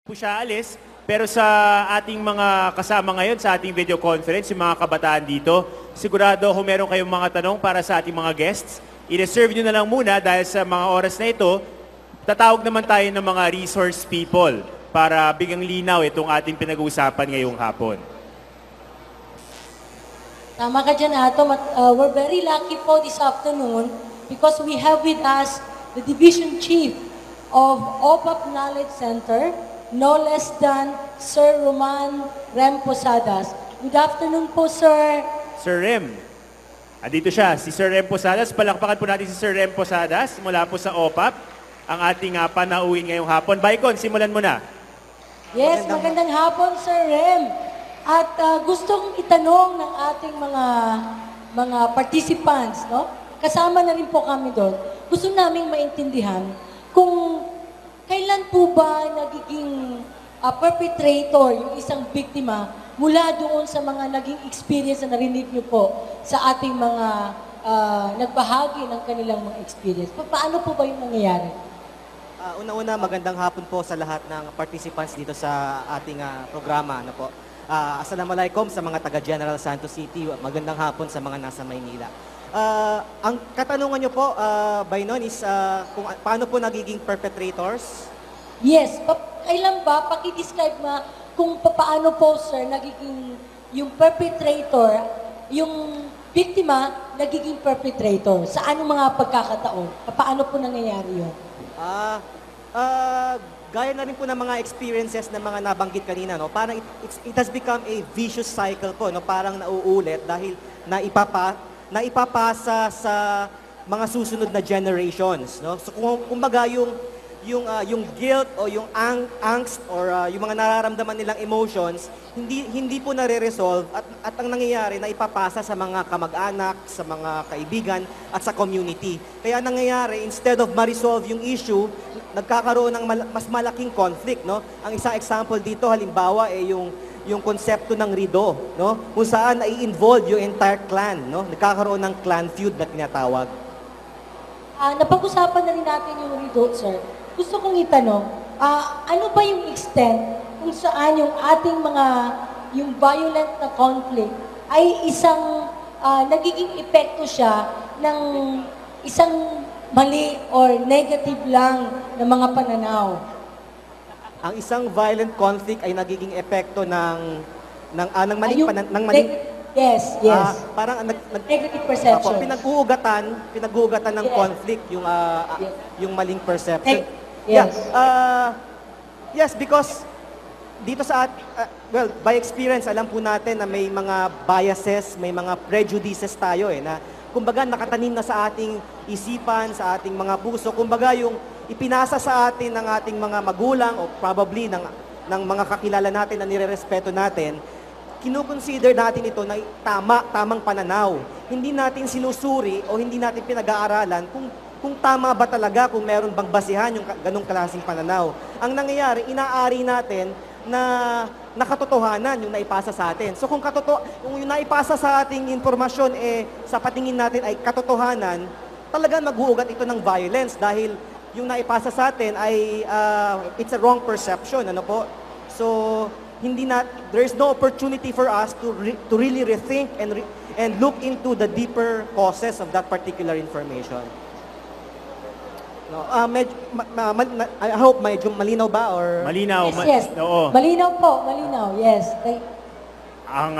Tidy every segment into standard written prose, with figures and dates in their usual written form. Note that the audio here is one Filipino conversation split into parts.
po siya alis, pero sa ating mga kasama ngayon sa ating video conference, yung mga kabataan dito, sigurado kung meron kayong mga tanong para sa ating mga guests, i-reserve nyo na lang muna dahil sa mga oras na ito, tatawag naman tayo ng mga resource people para bigang linaw itong ating pinag-uusapan ngayong hapon. Tama ka dyan, Atom. At we're very lucky po this afternoon because we have with us the Division Chief of OPAP Knowledge Center, no less than Sir Roman Rem Posadas. Good afternoon po, sir. Sir Rem, andito siya, si Sir Rem Posadas. Palakpakan po natin si Sir Rem Posadas mula po sa OPAP, ang ating panauhin ngayong hapon. Baikon, simulan mo na. Yes, magandang hapon, Sir Rem. At gusto kong itanong ng ating mga participants, no? Kasama na rin po kami doon. Gusto naming maintindihan kung kailan po ba nagiging perpetrator yung isang biktima mula doon sa mga naging experience na narinig niyo po sa ating mga nagbahagi ng kanilang mga experience. Paano po ba yung nangyayari? Una-una, magandang hapon po sa lahat ng participants dito sa ating programa. Ano po. Assalamualaikum sa mga taga General Santos City. Magandang hapon sa mga nasa Maynila. Ang katanungan nyo po, Bainon, is kung paano po nagiging perpetrators? Yes. Kailan ba, paki-describe kung paano po, sir, nagiging yung perpetrator, yung biktima, nagiging perpetrator? Sa anong mga pagkakataon? Paano po nangyayari yun? Gaya na rin po ng mga experiences na mga nabanggit kanina, no? Parang it has become a vicious cycle po, no? Parang nauulit dahil naipapasa sa mga susunod na generations, no? So kumbaga yung guilt o yung angst or yung mga nararamdaman nilang emotions hindi po nare-resolve at ang nangyayari na ipapasa sa mga kamag-anak, sa mga kaibigan at sa community. Kaya nangyayari, instead of ma-resolve yung issue, nagkakaroon ng mas malaking conflict, no? Ang isang example dito halimbawa yung konsepto ng Rido, no? Kung saan ay involve yung entire clan, no? Nagkakaroon ng clan feud na tinatawag. Napag-usapan na rin natin yung Rido, sir. Gusto kong itanong, ano ba yung extent kung saan yung ating yung violent na conflict ay isang nagiging epekto siya ng isang mali or negative lang na mga pananaw? Ang isang violent conflict ay nagiging epekto ng maling Yes. Parang Negative perception. pinag-uugatan ng Yes. conflict yung maling perception. Yes. Yes, because dito by experience, alam po natin na may mga biases, may mga prejudices tayo na kumbaga nakatanim na sa ating isipan, sa ating mga puso. Kumbaga yung ipinasa sa atin ng ating mga magulang o probably ng mga kakilala natin na nirerespeto natin, kinukonsider natin ito na tamang pananaw. Hindi natin sinusuri o hindi natin pinag-aaralan kung tama ba talaga, kung meron bang basihan yung ganong klaseng pananaw. Ang nangyayari, inaari natin na nakatotohanan yung naipasa sa atin. So kung yung naipasa sa ating informasyon sa patingin natin ay katotohanan, talagang mag-uugat ito ng violence dahil yung naipasa sa atin ay it's a wrong perception, ano po? So there is no opportunity for us to really rethink and look into the deeper causes of that particular information. No, I hope medyo malinaw ba or Malinaw. Yes. Oo. Malinaw po, malinaw. Yes. Ang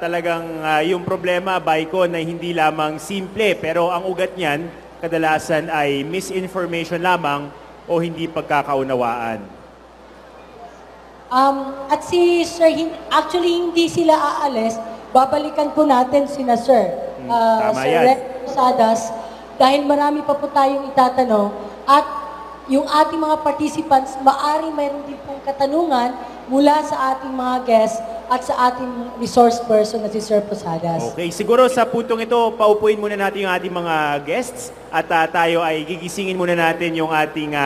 talagang yung problema, Baikon, na hindi lamang simple, pero ang ugat niyan, kadalasan ay misinformation lamang o hindi pagkakaunawaan. At si Sir, actually hindi sila aalis. Babalikan po natin sina Sir. Tama Sir yan. Rem Posadas, dahil marami pa po tayong itatanong. At yung ating mga participants, maaaring mayroon din pong katanungan mula sa ating mga guests at sa ating resource person na si Sir Posadas. Okay, siguro sa puntong ito, paupuin muna natin yung ating mga guests at tayo ay gigisingin muna natin yung ating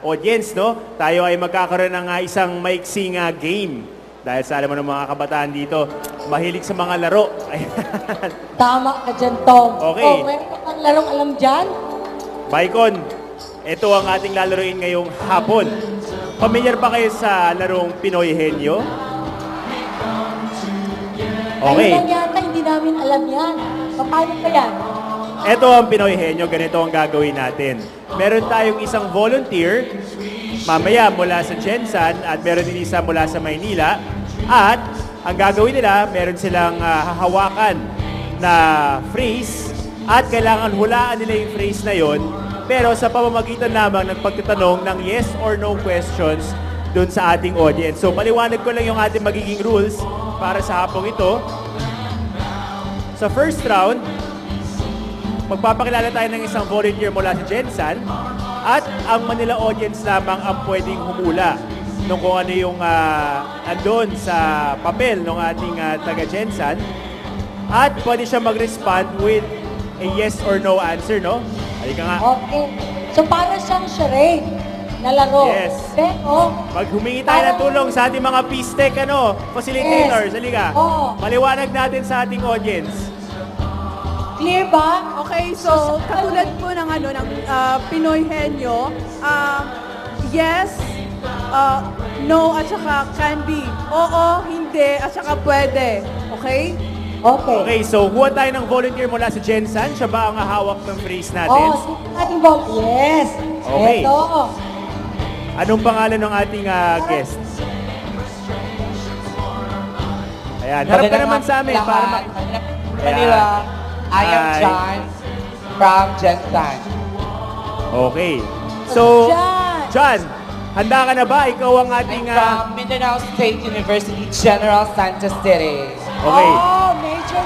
audience, no? Tayo ay magkakaroon ng isang maiksing game. Dahil sa alam mo ng mga kabataan dito, mahilig sa mga laro. Tama ka dyan, Tom. Okay. Meron ka kang larong alam dyan? Baikon, ito ang ating lalaroin ngayong hapon. Pamilyar ba kayo sa larong Pinoy Henyo? Okay. Ayun lang yata, hindi namin alam yan. Paano pa yan? Ito ang Pinoy Henyo, ganito ang gagawin natin. Meron tayong isang volunteer, mamaya mula sa Jensan, at meron din isa mula sa Maynila. At ang gagawin nila, meron silang hahawakan na phrase at kailangan hulaan nila yung phrase na yon, pero sa pamamagitan lamang ng pagtatanong ng yes or no questions dun sa ating audience. So paliwanag ko lang yung ating magiging rules para sa hapong ito. Sa first round, magpapakilala tayo ng isang volunteer mula sa Jensan at ang Manila audience lamang ang pwedeng humula nung kung ano yung andun sa papel ng ating taga Jensan at pwede siya mag-respond with a yes or no answer, no? Halika nga. Okay. So para siyang charade na laro. Yes. Pero, Pag humingi tayo ng tulong sa ating mga PSTEC, facilitators, Yes. halika. Oo. Maliwanag natin sa ating audience. clear ba? Okay, so katulad po ng Pinoy Henyo, yes, no at saka can be. Oo, hindi at saka pwede. Okay? Okay. Okay, so kuha tayo ng volunteer mula sa Jensan. Siya ba ang hawak ng phrase natin? Oh, sige natin ball. Yes. Okay. Ito. Anong pangalan ng ating guest? Ayan, harap ka naman sa amin para Manila, I am Hi. John from Jensan. Okay. So, John. John, handa ka na ba? Ikaw ang I'm ating... from Mindanao State University, General Santos City. Okay. Oh,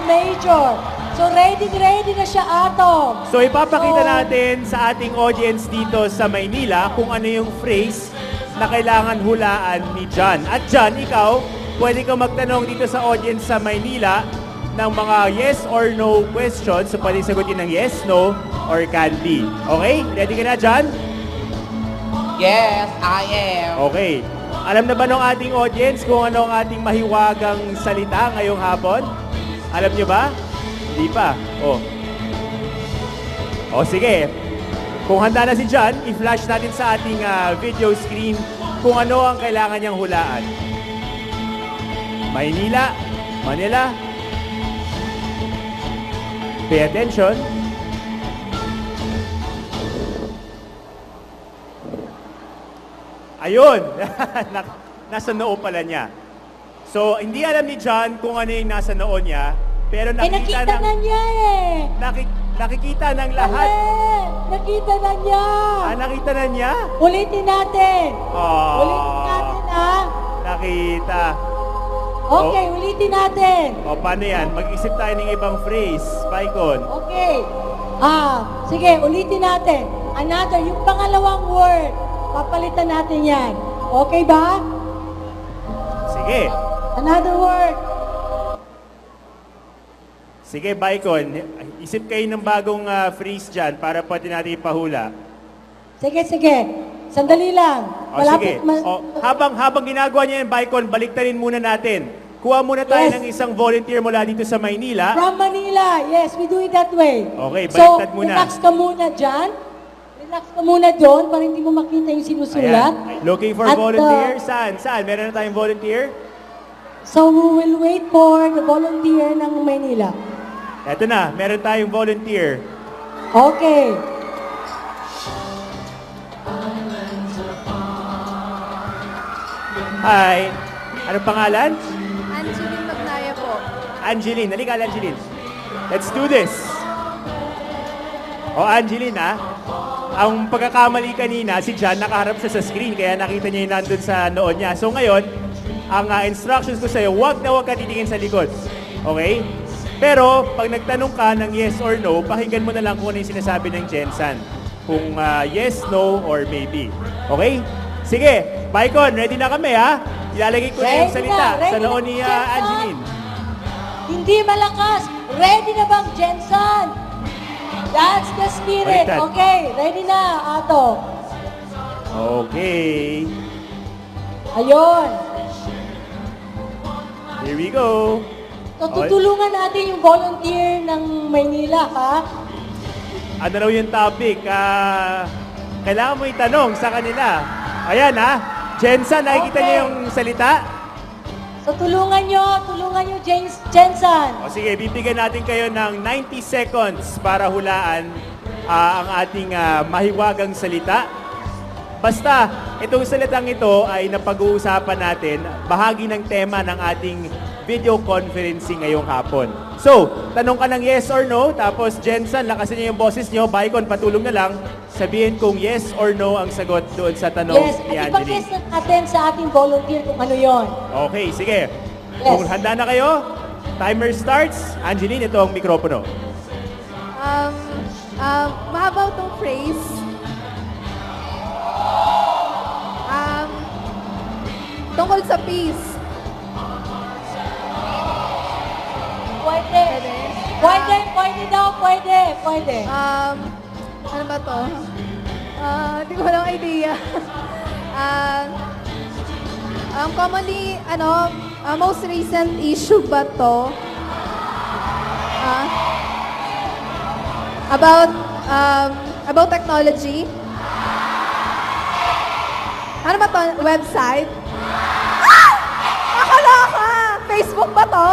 major. So ready na siya, Atom. So ipapakita So, natin sa ating audience dito sa Maynila kung ano yung phrase na kailangan hulaan ni John. At John, ikaw, pwede kang magtanong dito sa audience sa Maynila ng mga yes or no questions. So pwede sagutin ng yes, no, or can be. Okay? Ready ka na, John? Yes, I am. Okay. Alam na ba ng ating audience kung ano ang ating mahiwagang salita ngayong hapon? Alam nyo ba? Hindi pa. O sige. Kung handa na si John, i-flash natin sa ating video screen kung ano ang kailangan niyang hulaan. Maynila, Manila. Pay attention. Ayun! Nasa noo pala niya. So, hindi alam ni John kung ano yung nasa noo niya, pero nakita, nakita na niya eh. nakikita ng lahat. Nakita na niya. Nakita na niya? Ulitin natin. Oh, Ulitin natin, ha? nakita. Okay, ulitin natin. O, paano yan? Mag-isip tayo ng ibang phrase. Paikon. Okay. Sige, ulitin natin. Another, yung pangalawang word. Papalitan natin yan. Okay ba? Sige. Another word. Sige, Baikon. Isip kayo ng bagong phrase dyan para pwede natin ipahula. Sige. Sandali lang. O, sige. Habang ginagawa niya yung Baikon, baliktarin muna natin. Kuha muna tayo Yes. ng isang volunteer mula dito sa Maynila. From Manila. Yes, we do it that way. Okay, so, baliktad muna. relax ka muna dyan. Relax ka muna doon para hindi mo makita yung sinusulat. Ayan. Looking for At, volunteer. Saan? Meron na tayong volunteer? So, we will wait for the volunteer ng Manila. Eto na, meron tayong volunteer. Okay. Hi. Anong pangalan? Angeline Magnaya po. Angeline. Halika, Angeline. Let's do this. Angeline, ang pagkakamali kanina, si John nakaharap siya sa screen, kaya nakita niya yung nandun sa noon niya. So ngayon, ang instructions ko sa'yo, huwag ka titingin sa likod. Okay? Pero, pag nagtanong ka ng yes or no, pakinggan mo na lang kung ano yung sinasabi ng Jensan. Kung yes, no, or maybe. Okay? Sige, Baikon, ready na kami, ha? Ilalagay ko na yung Ready salita na, ready sa noon na, ni Jensan. Angeline. Hindi malakas. Ready na bang, Jensen? That's the spirit. Baliktad. Okay, ready na, Ato. Okay. Ayun. Here we go. So, tutulungan natin yung volunteer ng Maynila, ha? Ano raw yung topic? Kailangan mo itanong sa kanila. Ayan, ha? Jensen, nakikita Okay. niyo yung salita? So tulungan nyo, Jensen. O sige, bibigyan natin kayo ng 90 seconds para hulaan ang ating mahiwagang salita. Basta, itong salitang ito ay napag-uusapan natin, bahagi ng tema ng ating video conferencing ngayong hapon. So, tanong ka ng yes or no, tapos Jensen, lakasin niyo yung boses niyo, Baikon, patulong na lang, sabihin kung yes or no ang sagot doon sa tanong Yes, ni at Angeline. ipag-guess natin sa ating volunteer kung ano yon. Okay, sige. Yes. Kung handa na kayo, timer starts. Angeline, ito ang mikropono. Mahabaw tong phrase. Tungkol sa peace. Pwede. Pwede daw, pwede. Ano ba to? Hindi ko walang idea. Commonly, most recent issue ba to? About technology? Ano ba to? Website? Ah! Nakaloka! Facebook ba to?